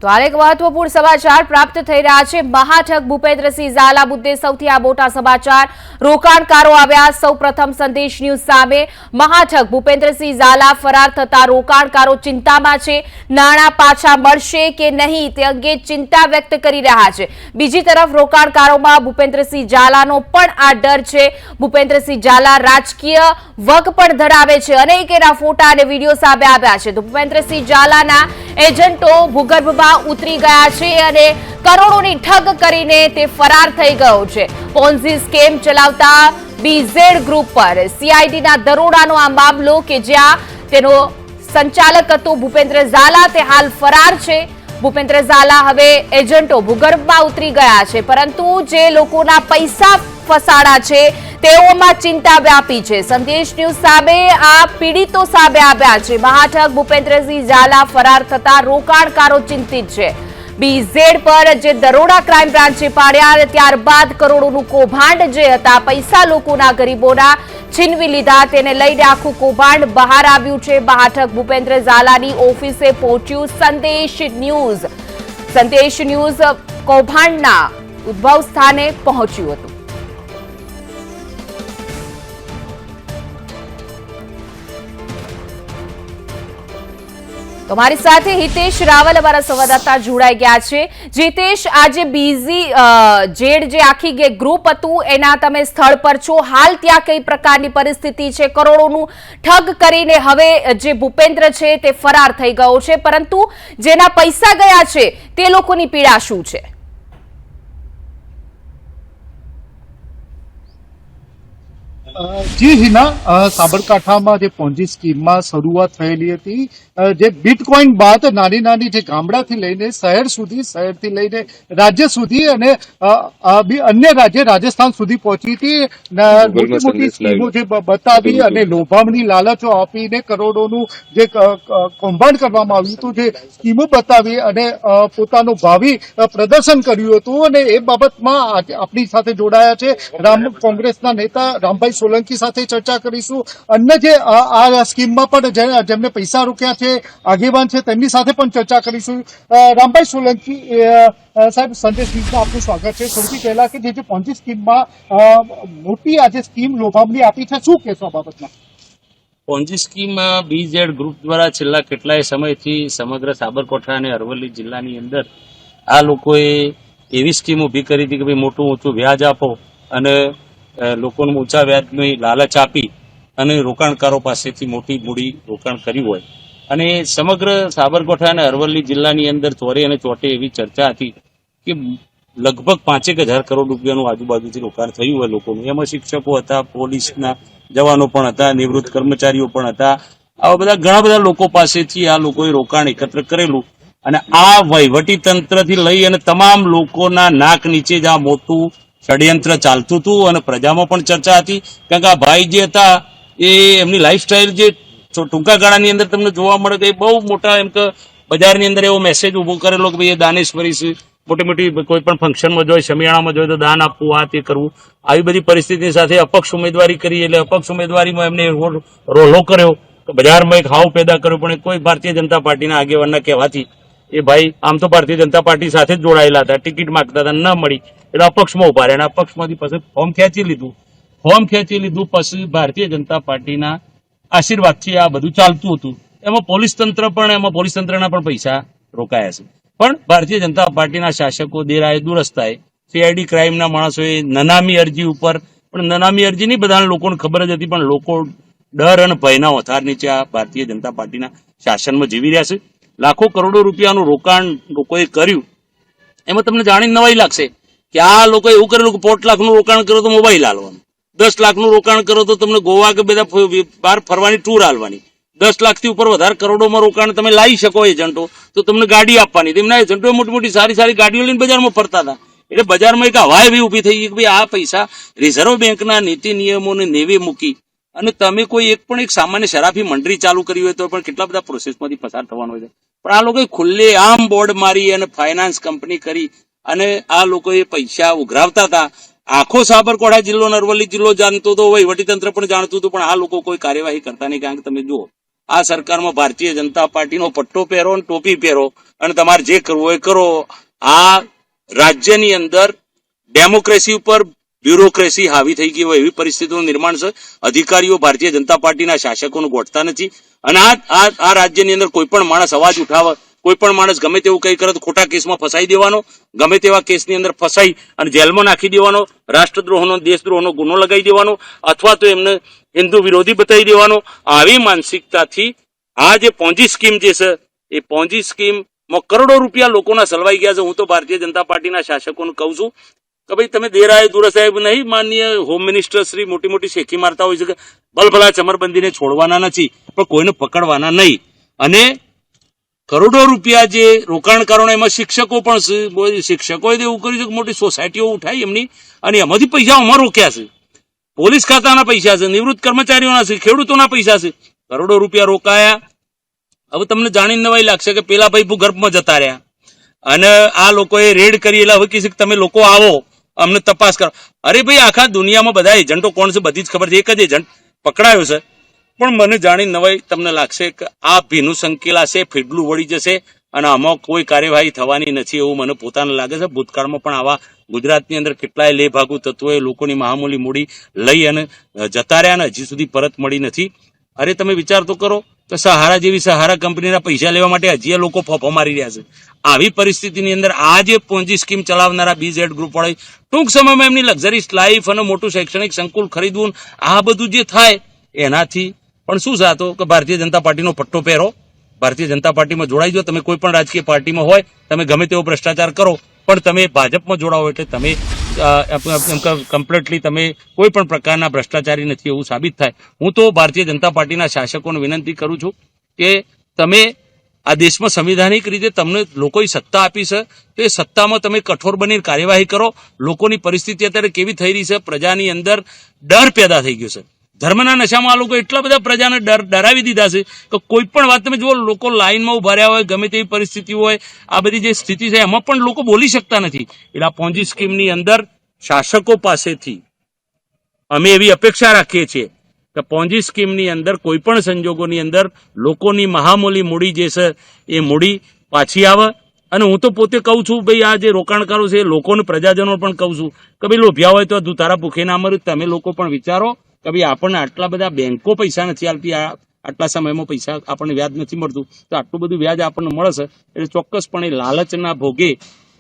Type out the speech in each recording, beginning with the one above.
તો આ એક મહત્વપૂર્ણ સમાચાર પ્રાપ્ત થઈ રહ્યા છે। મહાઠગ ભૂપેન્દ્રસિંહ ઝાલા મુદ્દે સૌથી આ મોટા સમાચાર। રોકાણકારો આવ્યા સૌપ્રથમ સંદેશ ન્યૂઝ સામે। મહાઠગ ભૂપેન્દ્રસિંહ ઝાલા ફરાર થતા રોકાણકારો ચિંતામાં છે। નાણાં પાછા મળશે કે નહીં તે અંગે ચિંતા વ્યક્ત કરી રહ્યા છે। બીજી તરફ રોકાણકારોમાં ભૂપેન્દ્રસિંહ ઝાલાનો પણ આ ડર છે। ભૂપેન્દ્રસિંહ ઝાલા રાજકીય વગ પણ ધરાવે છે। અનેક એના ફોટા અને વિડીયો સામે આવ્યા છે। તો ભૂપેન્દ્રસિંહ ઝાલાના એજન્ટો ભૂગર્ભમાં ઉતરી ગયા છે અને કરોડોની ઠગ કરીને તે ફરાર થઈ ગયો છે। પોન્ઝી સ્કેમ ચલાવતા બીઝેડ ગ્રુપ પર સીઆઈડીના દરોડાનો આ મામલો કે જ્યાં તેનો સંચાલક હતો ભૂપેન્દ્ર ઝાલા તે હાલ ફરાર છે। ભૂપેન્દ્ર ઝાલા હવે એજન્ટો ભૂગર્ભમાં ઉતરી ગયા છે, પરંતુ જે લોકોના પૈસા ફસાડા છે તેઓમાં ચિંતા વ્યાપી છે। સંદેશ ન્યૂઝ સામે આ પીડિતો સામે આવ્યા છે। મહાઠગ ભૂપેન્દ્રસિંહ ઝાલા ફરાર થતા રોકાણકારો ચિંતિત છે। બીઝેડ પર જે દરોડા ક્રાઇમ બ્રાન્ચે પાડ્યા ત્યારબાદ કરોડોનું કૌભાંડ જે હતા, પૈસા લોકોના ગરીબોના છીનવી લીધા, તેને લઈને આખું કૌભાંડ બહાર આવ્યું છે। મહાઠગ ભૂપેન્દ્ર ઝાલાની ઓફિસે પહોંચ્યું સંદેશ ન્યૂઝ। સંદેશ ન્યૂઝ કૌભાંડના ઉદ્ભવ સ્થાને પહોંચ્યું હતું। તમારી સાથે હિતેશ રાવલ અમારા સંવાદદાતા જોડાઈ ગયા છે। હિતેશ, આજે બીઝેડ જે આખી ગ્રુપ હતું એના તમે સ્થળ પર છો, હાલ ત્યાં કઈ પ્રકારની પરિસ્થિતિ છે? કરોડોનું ઠગ કરીને હવે જે ભૂપેન્દ્ર છે તે ફરાર થઈ ગયો છે, પરંતુ જેના પૈસા ગયા છે તે લોકોની પીડા શું છે? જી હિના, સાબરકાંઠામાં જે પોન્જી સ્કીમમાં શરૂઆત થયેલી હતી, જે બિટકોઇન બાદ નાની નાની જે ગામડાથી લઈને શહેર સુધી, શહેરથી લઈને રાજ્ય સુધી અને અન્ય રાજ્ય રાજસ્થાન સુધી પહોંચી હતી। મોટી મોટી સ્કીમો જે બતાવી અને લોભામણી લાલચો આપીને કરોડોનું જે કૌભાંડ કરવામાં આવ્યું હતું, જે સ્કીમો બતાવી અને પોતાનું ભાવિ પ્રદર્શન કર્યું હતું। અને એ બાબતમાં આપણી સાથે જોડાયા છે કોંગ્રેસના નેતા રામભાઈ સોલંકી સાથે ચર્ચા કરીશું। અન્ય જે આ સ્કીમમાં પણ જેમને પૈસા રોક્યા છે આગેવાન છે તેમની સાથે પણ ચર્ચા કરીશું। રામભાઈ સોલંકી સાહેબ, સંદેશ ન્યૂઝમાં આપનું સ્વાગત છે। સૌથી પહેલા કે જે પોન્જી સ્કીમમાં મોટી આજે સ્કીમ લોભામણી આપી છે, શું કહેશો આ બાબતમાં? પોન્જી સ્કીમ બીઝેડ ગ્રુપ દ્વારા છેલ્લા કેટલાય સમયથી સમગ્ર સાબરકાંઠા અને અરવલ્લી જિલ્લાની અંદર આ લોકોએ એવી સ્કીમ ઊભી કરી હતી કે ભાઈ મોટું ઊંચું વ્યાજ આપો અને લોકોને ઊંચા વ્યાજની લાલચ આપી અને રોકાણકારો પાસેથી મોટી મૂડી રોકાણ કર્યું હોય। અને સમગ્ર સાબરકાંઠા અને અરવલ્લી જિલ્લાની અંદર ચોરે અને ચોટે એવી ચર્ચા હતી કે લગભગ 5,000 કરોડ રૂપિયાનું આજુબાજુથી રોકાણ થયું હોય લોકોનું। એમાં શિક્ષકો હતા, પોલીસના જવાનો પણ હતા, નિવૃત્ત કર્મચારીઓ પણ હતા। આવા બધા ઘણા બધા લોકો પાસેથી આ લોકોએ રોકાણ એકત્ર કરેલું અને આ વહીવટી તંત્રથી લઈ અને તમામ લોકોના નાક નીચે જ આ મોટું ષડયંત્ર ચાલતું હતું અને પ્રજામાં પણ ચર્ચા હતી। કારણ કે આ ભાઈ જે હતા એ એમની લાઈફસ્ટાઈલ જે ટૂંકા ગાળાની અંદર તમને જોવા મળે કે એ બહુ મોટા એમ કે બજારની અંદર એવો મેસેજ ઉભો કરેલો કે ભાઈ એ દાનેશ્વરી છે, મોટી મોટી કોઈ પણ ફંક્શનમાં જોઈએ, શમિયાણામાં જોઈએ તો દાન આપવું, આ તે કરવું। આવી બધી પરિસ્થિતિ સાથે અપક્ષ ઉમેદવારી કરી, એટલે અપક્ષ ઉમેદવારીમાં એમને રોલો કર્યો, બજારમાં એક હાવ પેદા કર્યો, પણ કોઈ ભારતીય જનતા પાર્ટીના આગેવાનના કહેવાથી એ ભાઈ આમ તો ભારતીય જનતા પાર્ટી સાથે જ જોડાયેલા હતા, ટિકિટ માંગતા હતા, ન મળી એટલે અપક્ષમાં ઉભા રહ્યા। અપક્ષમાંથી પછી ફોર્મ ખેંચી લીધું પછી ભારતીય જનતા પાર્ટીના આશીર્વાદથી આ બધું ચાલતું હતું। એમાં પોલીસ તંત્રના પણ પૈસા રોકાયા છે, પણ ભારતીય જનતા પાર્ટીના શાસકો દેરાએ દુરસ્તાએ સીઆઈડી ક્રાઇમના માણસોએ નનામી અરજી ઉપર, પણ નનામી અરજી નહીં બધાના લોકોને ખબર જ હતી, પણ લોકો ડર અને ભયના ઓથાર નીચે આ ભારતીય જનતા પાર્ટીના શાસનમાં જીવી રહ્યા છે। લાખો કરોડો રૂપિયાનું રોકાણ લોકોએ કર્યું। એમાં તમને જાણીને નવાઈ લાગશે કે આ લોકોએ એવું કરેલું કે 5 લાખનું રોકાણ કરો તો મોબાઈલ હાલવાનું, 10 લાખનું રોકાણ કરો તો તમને ગોવા કે બધા બહાર ફરવાની ટૂર હાલવાની, 10 લાખથી ઉપર વધારે કરોડોમાં રોકાણ તમે લાવી શકો એજન્ટો તો તમને ગાડી આપવાની। તેમના એજન્ટો મોટી મોટી સારી સારી ગાડીઓ લઈને બજારમાં ફરતા હતા। એટલે બજારમાં એક હવા એવી ઊભી થઈ ગઈ કે ભાઈ આ પૈસા રિઝર્વ બેંકના નીતિ નિયમોને નેવે મૂકી અને તમે કોઈ એક સામાન્ય શરાફી મંડળી ચાલુ કરી હોય તો પણ કેટલા બધા પ્રોસેસમાંથી પસાર થવાનું હોય છે, પણ આ લોકોએ ખુલ્લે આમ બોર્ડ મારી અને ફાઇનાન્સ કંપની કરી અને આ લોકોએ પૈસા ઉઘરાવતા હતા। આખો સાબરકાંઠા જિલ્લો, અરવલ્લી જિલ્લો જાણતો હતો, વહીવટી તંત્ર પણ જાણતું હતું, પણ આ લોકો કોઈ કાર્યવાહી કરતા નહીં। કારણ કે તમે જુઓ આ સરકારમાં ભારતીય જનતા પાર્ટીનો પટ્ટો પહેરો અને ટોપી પહેરો અને તમારે જે કરવું હોય કરો. આ રાજ્યની અંદર ડેમોક્રેસી ઉપર બ્યુરોક્રેસી હાવી થઈ ગઈ હોય એવી પરિસ્થિતિનું નિર્માણ છે. અધિકારીઓ ભારતીય જનતા પાર્ટીના શાસકોને ગોઠતા નથી અને આ રાજ્યની અંદર કોઈ પણ માણસ અવાજ ઉઠાવે, કોઈ પણ માણસ ગમે તેવું કઈ કરે તો ખોટા કેસમાં ફસાઈ દેવાનો, ગમે તેવા કેસની અંદર ફસાઈ અને જેલમાં નાખી દેવાનો, રાષ્ટ્રદ્રોહનો દેશદ્રોહનો ગુનો લગાવી દેવાનો અથવા તો એમને હિન્દુ વિરોધી બતાવી દેવાનો. આવી માનસિકતાથી આ જે પોંજી સ્કીમ જે છે એ પોંજી સ્કીમમાં કરોડો રૂપિયા લોકોના સલવાઈ ગયા છે. હું તો ભારતીય જનતા પાર્ટીના શાસકોને કહું છું કે ભાઈ તમે દેર આયે દુરસ્ત સાહેબ નહીં, માનનીય હોમ મિનિસ્ટર શ્રી મોટી મોટી શેખી મારતા હોય છે કે ભલભલા ચમરબંધીને છોડવાના નથી પણ કોઈને પકડવાના નહીં. અને કરોડો રૂપિયા જે રોકાણકારોને એમાં શિક્ષકો પણ છે, શિક્ષકોએ એવું કર્યું છે કે મોટી સોસાયટીઓ ઉઠાઈ એમની અને એમાંથી પૈસા અમાર રોક્યા છે. પોલીસ ખાતાના પૈસા છે, નિવૃત્ત કર્મચારીઓના છે, ખેડૂતોના પૈસા છે, કરોડો રૂપિયા રોકાયા. હવે તમને જાણીને નવાઈ લાગશે કે પેલા ભાઈ ભૂગર્ભમાં જતા રહ્યા અને આ લોકોએ રેડ કરી એટલે હવે કીધું કે તમે લોકો આવો અમને તપાસ કરો. અરે ભાઈ આખા દુનિયામાં બધા એજન્ટો કોણ છે બધી જ ખબર છે. એક જ એજન્ટ પકડાયો છે પણ મને જાણીને નવાઈ તમને લાગશે કે આ ભીનું સંકેલાશે, ફીડલું વળી જશે અને આમાં કોઈ કાર્યવાહી થવાની નથી એવું મને પોતાને લાગે છે. ભૂતકાળમાં પણ આવા ગુજરાતની અંદર કેટલાય લેભાગુ તત્વોએ લોકોની મહામૂલી મૂડી લઈ અને જતા રહ્યા અને હજી સુધી પરત મળી નથી. અરે તમે વિચાર તો કરો કે સહારા જેવી સહારા કંપનીના પૈસા લેવા માટે હજી લોકો ફોફો મારી રહ્યા છે. આવી પરિસ્થિતિની અંદર આ જે પોંજી સ્કીમ ચલાવનારા BZ ગ્રુપ વાળા ટૂંક સમયમાં એમની લક્ઝરીસ લાઈફ અને મોટું શૈક્ષણિક સંકુલ ખરીદવું, આ બધું જે થાય એનાથી પણ શું સાતો કે ભારતીય જનતા પાર્ટીનો પટ્ટો પહેરો, ભારતીય જનતા પાર્ટીમાં જોડાઈ જાઓ. તમે કોઈ પણ રાજકીય પાર્ટીમાં હોય, તમે ગમે તેવો ભ્રષ્ટાચાર કરો પણ તમે ભાજપમાં જોડાવો એટલે તમે કમ્પ્લીટલી તમે કોઈ પણ પ્રકારના ભ્રષ્ટાચારી નથી એવું સાબિત થાય. હું તો ભારતીય જનતા પાર્ટીના શાસકોને વિનંતી કરું છું કે તમે આ દેશમાં સંવિધાનિક રીતે તમને લોકોએ સત્તા આપી છે તો એ સત્તામાં તમે કઠોર બની કાર્યવાહી કરો. લોકોની પરિસ્થિતિ અત્યારે કેવી થઈ રહી છે, પ્રજાની અંદર ડર પેદા થઈ ગયો છે. ધર્મના નશામાં આ લોકો એટલા બધા પ્રજાને ડરાવી દીધા છે કે કોઈ પણ વાત તમે જુઓ, લોકો લાઈનમાં ઉભા રહ્યા હોય, ગમે તેવી પરિસ્થિતિ હોય, આ બધી જે સ્થિતિ છે એમાં પણ લોકો બોલી શકતા નથી. એટલે આ પોંજી સ્કીમની અંદર શાસકો પાસેથી અમે એવી અપેક્ષા રાખીએ છીએ કે પોંજી સ્કીમની અંદર કોઈ પણ સંજોગોની અંદર લોકોની મહામૂલી મૂડી જે છે એ મૂડી પાછી આવે. અને હું તો પોતે કહું છું ભાઈ આ જે રોકાણકારો છે એ લોકોને પ્રજાજનો પણ કહું છું કે ભાઈ લોભ્યા હોય તો દુતારા ભૂખે ના મરે. તમે લોકો પણ વિચારો કે ભાઈ આપણને આટલા બધા બેંકો પૈસા નથી આપતી, આટલા સમયમાં પૈસા આપણને વ્યાજ નથી મળતું તો આટલું બધું વ્યાજ આપણને મળે છે એટલે ચોક્કસપણે લાલચના ભોગે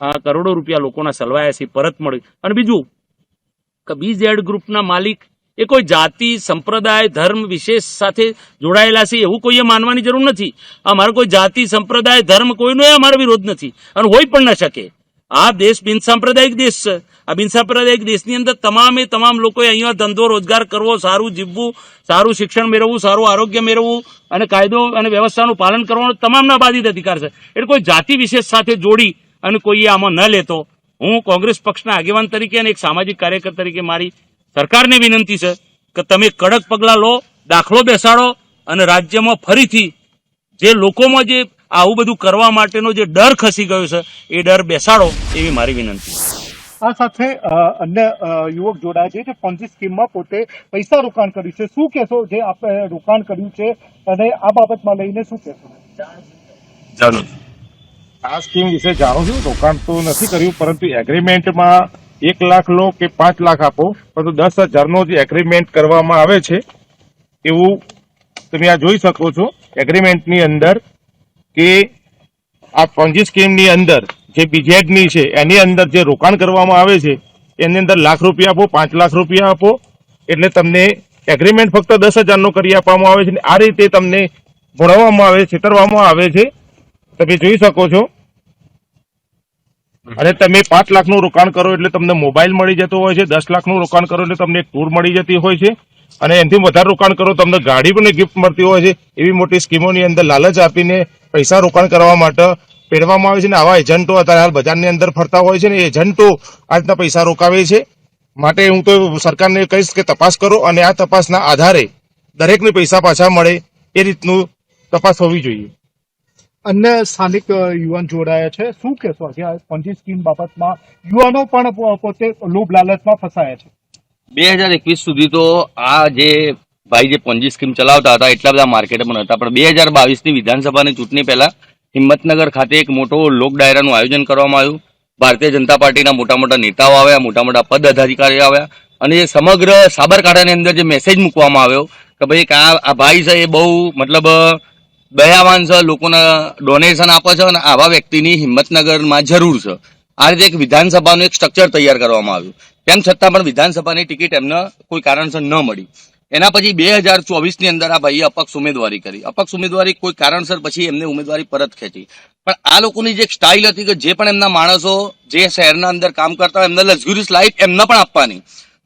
આ કરોડો રૂપિયા લોકોના સલવાયા છે પરત મળે. અને બીજું કે BZ ગ્રુપના માલિક એ કોઈ જાતિ, સંપ્રદાય, ધર્મ વિશેષ સાથે જોડાયેલા છે એવું કોઈએ માનવાની જરૂર નથી. અમારો કોઈ જાતિ, સંપ્રદાય, ધર્મ કોઈનો અમારો વિરોધ નથી અને હોય પણ ન શકે. આ દેશ બિનસાંપ્રદાયિક દેશ છે. આ બિનસાંપ્રદાયિક દેશની અંદર તમામ લોકોએ અહીંયા ધંધો રોજગાર કરવો, સારું જીવવું, સારું શિક્ષણ મેળવવું, સારું આરોગ્ય મેળવવું અને કાયદો અને વ્યવસ્થાનું પાલન કરવાનો તમામના બાધિત અધિકાર છે. એટલે કોઈ જાતિ વિશેષ સાથે જોડી અને કોઈએ આમાં ન લેતો. હું કોંગ્રેસ પક્ષના આગેવાન તરીકે અને એક સામાજિક કાર્યકર તરીકે મારી સરકારને વિનંતી છે કે તમે કડક પગલાં લો, દાખલો બેસાડો અને રાજ્યમાં ફરીથી જે લોકોમાં જે આવું બધું કરવા માટેનો જે ડર ખસી ગયો છે એ ડર બેસાડો એવી મારી વિનંતી. આ સાથે અન્ય યુવક જોડાયા છે જે પોન્જી સ્કીમમાં પોતે પૈસા રોકાણ કર્યું છે. શું કહેશો જે આપણે રોકાણ કર્યું છે અને આ બાબતમાં લઈને શું કહેશો? જાણો આ સ્કીમ વિશે જાણું છું. રોકાણ તો નથી કર્યું પરંતુ એગ્રીમેન્ટમાં 1 લાખ લો કે 5 લાખ આપો પરંતુ 10,000નો જે એગ્રીમેન્ટ કરવામાં આવે છે એવું તમે આ જોઈ શકો છો એગ્રીમેન્ટની અંદર કે આ પોન્જી સ્કીમની અંદર જે BZની છે એની અંદર જે રોકાણ કરવામાં આવે છે એની અંદર ₹1,00,000 આપો, 5 લાખ રૂપિયા આપો એટલે તમને એગ્રીમેન્ટ ફક્ત 10,000નો કરી આપવામાં આવે છે. આ રીતે તમને ભોળવવામાં આવે, છેતરવામાં આવે છે. તમે જોઈ શકો છો. અને તમે 5 લાખનું રોકાણ કરો એટલે તમને મોબાઈલ મળી જતો હોય છે, 10 લાખનું રોકાણ કરો એટલે તમને એક ટૂર મળી જતી હોય છે અને એનાથી વધારે રોકાણ કરો તમને ગાડી પણ ગિફ્ટ મળતી હોય છે. એવી મોટી સ્કીમોની અંદર લાલચ આપીને પૈસા રોકાણ કરવા માટે પેડવામાં આવે છે. ને આવા એજન્ટો અત્યારે હાલ બજારની અંદર ફરતા હોય છે ને એજન્ટો આ રીતના પૈસા રોકાવે છે. માટે હું તો સરકારને કહીશ કે તપાસ કરો અને આ તપાસના આધારે દરેકને પૈસા પાછા મળે એ રીતનું તપાસ હોવી જોઈએ. અન્ય સ્થાનિક યુવાન જોડાયા છે. શું કહેશો આજે આ પોન્જી સ્કીમ બાબતમાં? યુવાનો પણ પોતે લોભ લાલચમાં ફસાયા છે. 2021 સુધી તો આ જે ભાઈ જે પોન્જી સ્કીમ ચલાવતા હતા એટલા બધા માર્કેટમાં હતા, પણ 2022ની વિધાનસભાની ચૂંટણી પહેલા હિંમતનગર ખાતે એક મોટો લોક ડાયરાનું આયોજન કરવામાં આવ્યું. ભારતીય જનતા પાર્ટીના મોટા મોટા નેતાઓ આવ્યા, મોટા મોટા પદ અધિકારીઓ આવ્યા, અને એ સમગ્ર સાબરકાંઠાની અંદર જે મેસેજ મૂકવામાં આવ્યો કે ભાઈ આ ભાઈ છે એ બહુ મતલબ દયાવાન છે, લોકોને ડોનેશન આપે છે અને આવા વ્યક્તિની હિંમતનગરમાં જરૂર છે. આ રીતે એક વિધાનસભાનું એક સ્ટ્રક્ચર તૈયાર કરવામાં આવ્યું. તેમ છતાં પણ વિધાનસભાની ટિકિટ એમને કોઈ કારણસર ન મળી. એના પછી 2024ની અંદર આ ભાઈએ અપક્ષ ઉમેદવારી કરી. અપક્ષ ઉમેદવારી કોઈ કારણસર પછી એમને ઉમેદવારી પરત ખેંચી. પણ આ લોકોની જે સ્ટાઇલ હતી કે જે પણ એમના માણસો જે શહેરના અંદર કામ કરતા હોય એમને લક્ઝુરિયસ લાઈફ એમને પણ આપવાની,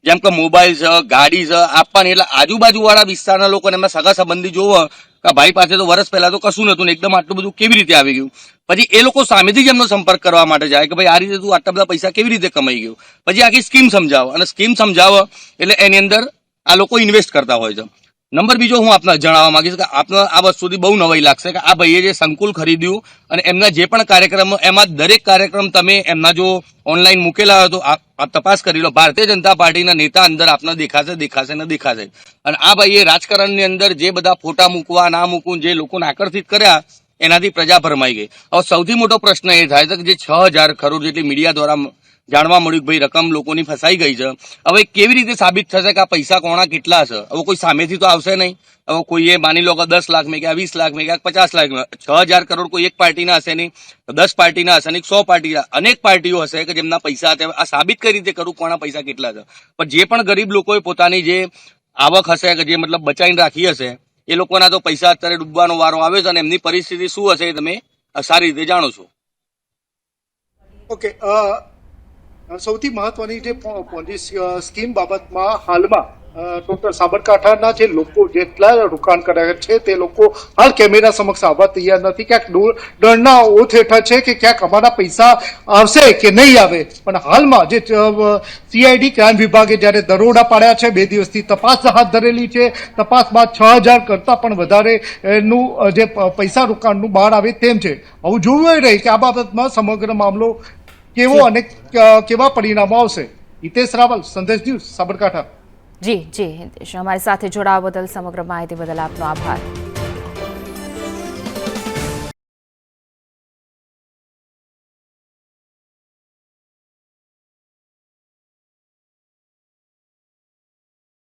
જેમ કે મોબાઈલ છે, ગાડી છે આપવાની. એટલે આજુબાજુ વાળા વિસ્તારના લોકોને એમના સગા સંબંધી જોવો કે ભાઈ પાસે તો વર્ષ પહેલા તો કશું નતું ને એકદમ આટલું બધું કેવી રીતે આવી ગયું. પછી એ લોકો સામેથી જ એમનો સંપર્ક કરવા માટે જાય કે ભાઈ આ રીતે તું આટલા બધા પૈસા કેવી રીતે કમાઈ ગયું. પછી આખી સ્કીમ સમજાવો, અને સ્કીમ સમજાવો એટલે એની અંદર આ લોકો ઇન્વેસ્ટ કરતા હોય છે. નંબર બીજો હું આપને જણાવવા માંગીશ કે આપને આ વસ્તુથી બહુ નવાઈ લાગશે કે આ ભાઈએ જે સંકુલ ખરીદ્યું અને એમના જે પણ કાર્યક્રમો, એમાં દરેક કાર્યક્રમ તમે એમના જો ઓનલાઈન મૂકેલા હોય તો આપ તપાસ કરી લો. ભારતીય જનતા પાર્ટીના નેતા અંદર આપને દેખાશે ને દેખાશે. અને આ ભાઈએ રાજકારણની અંદર જે બધા ફોટા મૂકવા ના મૂકવું, જે લોકોને આકર્ષિત કર્યા, એનાથી પ્રજા ભરમાઈ ગઈ. હવે સૌથી મોટો પ્રશ્ન એ થાય છે કે જે 6,000 કરોડ જેટલી મીડિયા દ્વારા જાણવા મળ્યું કે ભાઈ રકમ લોકોની ફસાઈ ગઈ છે. હવે કેવી રીતે સાબિત થશે કે આ પૈસા કોના કેટલા છે? હવે કોઈ સામેથી તો આવશે નહીં. હવે કોઈએ માની લો કે 10 લાખ મેં, 20 લાખ મેં, 50 લાખ મેં. 6,000 કરોડ કોઈ એક પાર્ટીના હશે નહીં, 10 પાર્ટીના હશે નહીં, 100 પાર્ટીના, અનેક પાર્ટીઓ હશે કે જેમના પૈસા હતા. આ સાબિત કઈ રીતે કરું કોના પૈસા કેટલા છે? પણ જે પણ ગરીબ લોકોએ પોતાની જે આવક હશે કે જે મતલબ બચાવીને રાખી હશે એ લોકોના તો પૈસા અત્યારે ડૂબવાનો વારો આવે છે, અને એમની પરિસ્થિતિ શું હશે એ તમે સારી રીતે જાણો છો. ઓકે, સૌથી મહત્વની જે પોન્જી સ્કીમ બાબતમાં હાલમાં ડોક્ટર સાબરકાંઠાના જે લોકો જેટલા રોકાણ કર્યા છે તે લોકો હાલ કેમેરા સમક્ષ આવવા તૈયાર નથી. ક્યાંક ડરના ઓથ હેઠળ છે કે ક્યાંક અમારા પૈસા આવશે કે નહીં આવે. પણ હાલમાં જે CID ક્રાઇમ વિભાગે જ્યારે દરોડા પાડ્યા છે, 2 દિવસથી તપાસ હાથ ધરેલી છે, તપાસમાં 6,000 કરતાં પણ વધારે નું જે પૈસા રોકાણનું બહાર આવે તેમ છે. હવે જોવું રહે કે આ બાબતમાં સમગ્ર મામલો કેવો અને કેવા પરિણામો આવશે. હિતેશ રાવલ, સંદેશ ન્યૂઝ, સાબરકાંઠા. જી હિતેશ, અમારી સાથે જોડાવા બદલ, સમગ્ર માહિતી બદલ આપનો આભાર.